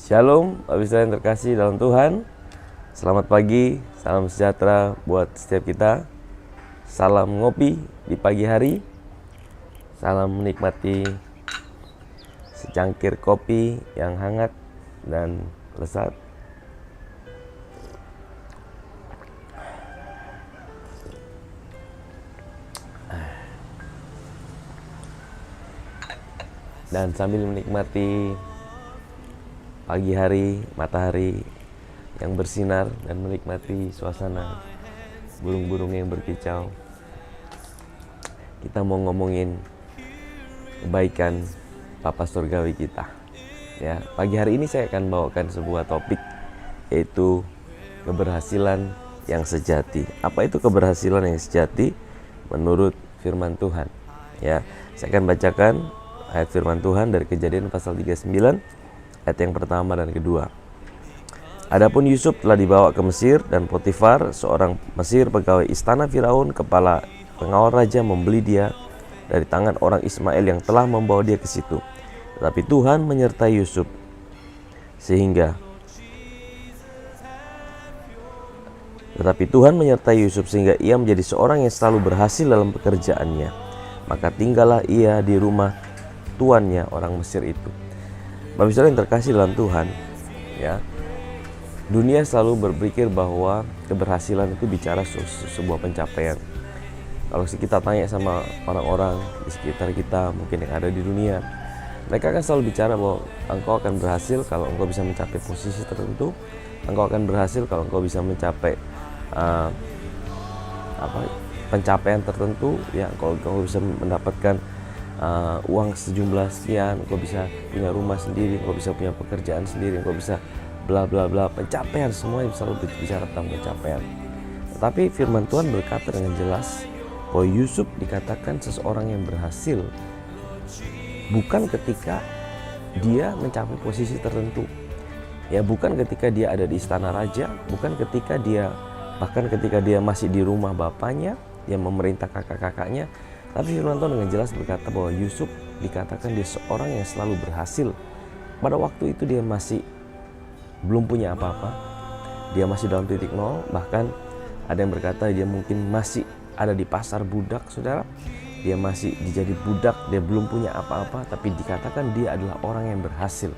Shalom, Bapak Ibu yang terkasih dalam Tuhan. Selamat pagi, salam sejahtera buat setiap kita. Salam ngopi di pagi hari. Salam menikmati secangkir kopi yang hangat dan lezat. Dan sambil menikmati pagi hari, matahari yang bersinar dan menikmati suasana burung-burung yang berkicau, kita mau ngomongin kebaikan Bapa Surgawi kita. Ya, pagi hari ini saya akan bawakan sebuah topik, yaitu keberhasilan yang sejati. Apa itu keberhasilan yang sejati menurut firman Tuhan? Ya, saya akan bacakan ayat firman Tuhan dari Kejadian pasal 39 ayat yang pertama dan kedua. Adapun Yusuf telah dibawa ke Mesir, dan Potifar, seorang Mesir pegawai istana Firaun, kepala pengawal raja, membeli dia dari tangan orang Ismail yang telah membawa dia ke situ. Tetapi Tuhan menyertai Yusuf sehingga ia menjadi seorang yang selalu berhasil dalam pekerjaannya. Maka tinggallah ia di rumah tuannya orang Mesir itu. Bapak Saudara yang terkasih dalam Tuhan, ya, dunia selalu berpikir bahwa keberhasilan itu bicara sebuah pencapaian. Kalau kita tanya sama orang-orang di sekitar kita, mungkin yang ada di dunia, mereka akan selalu bicara bahwa engkau akan berhasil kalau engkau bisa mencapai posisi tertentu, engkau akan berhasil kalau engkau bisa mencapai pencapaian tertentu, ya, kalau engkau bisa mendapatkan uang sejumlah sekian, engkau bisa punya rumah sendiri, engkau bisa punya pekerjaan sendiri, engkau bisa bla bla bla, pencapaian. Semua selalu berbicara tentang pencapaian. Tetapi firman Tuhan berkata dengan jelas bahwa Yusuf dikatakan seseorang yang berhasil bukan ketika dia mencapai posisi tertentu, ya, bukan ketika dia ada di istana raja, bukan ketika dia masih di rumah bapaknya, dia memerintah kakak-kakaknya. Tapi firman Tuhan dengan jelas berkata bahwa Yusuf dikatakan dia seorang yang selalu berhasil. Pada waktu itu dia masih belum punya apa-apa, dia masih dalam titik nol. Bahkan ada yang berkata dia mungkin masih ada di pasar budak, saudara. Dia masih dijadi budak, dia belum punya apa-apa, tapi dikatakan dia adalah orang yang berhasil.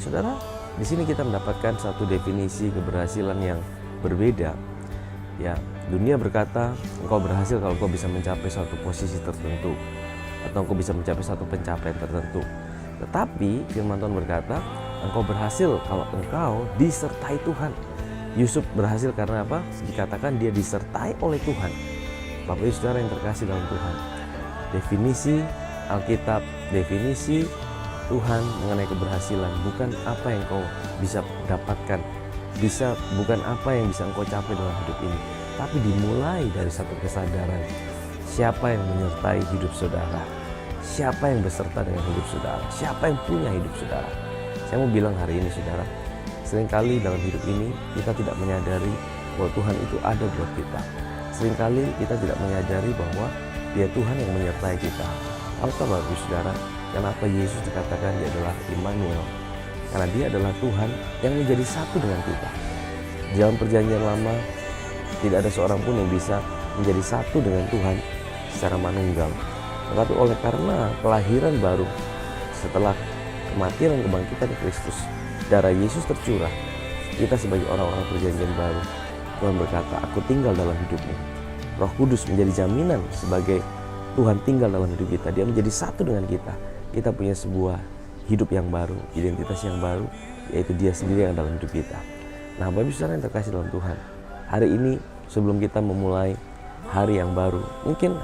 Saudara, di sini kita mendapatkan satu definisi keberhasilan yang berbeda. Ya, dunia berkata engkau berhasil kalau engkau bisa mencapai suatu posisi tertentu, atau engkau bisa mencapai satu pencapaian tertentu. Tetapi firman Tuhan berkata engkau berhasil kalau engkau disertai Tuhan. Yusuf berhasil karena apa? Dikatakan dia disertai oleh Tuhan. Bapak Ibu Saudara yang terkasih dalam Tuhan, definisi Alkitab, definisi Tuhan mengenai keberhasilan bukan apa yang kau bisa dapatkan, bukan apa yang bisa engkau capai dalam hidup ini, tapi dimulai dari satu kesadaran, siapa yang menyertai hidup saudara, siapa yang beserta dengan hidup saudara, siapa yang punya hidup saudara. Saya mau bilang hari ini, saudara, seringkali dalam hidup ini kita tidak menyadari bahwa Tuhan itu ada buat kita. Seringkali kita tidak menyadari bahwa dia Tuhan yang menyertai kita. Apakah Bapak Ibu Saudara, kenapa Yesus dikatakan dia adalah Immanuel? Karena dia adalah Tuhan yang menjadi satu dengan kita. Di dalam perjanjian lama tidak ada seorang pun yang bisa menjadi satu dengan Tuhan secara manunggal. Tetapi oleh karena kelahiran baru setelah kematian dan kebangkitan Kristus, darah Yesus tercurah, kita sebagai orang-orang perjanjian baru, Tuhan berkata, aku tinggal dalam hidupmu. Roh Kudus menjadi jaminan sebagai Tuhan tinggal dalam hidup kita. Dia menjadi satu dengan kita. Kita punya sebuah hidup yang baru, identitas yang baru, yaitu dia sendiri yang dalam hidup kita. Nah, Bapak Ibu Saudara yang terkasih dalam Tuhan, hari ini sebelum kita memulai hari yang baru, mungkin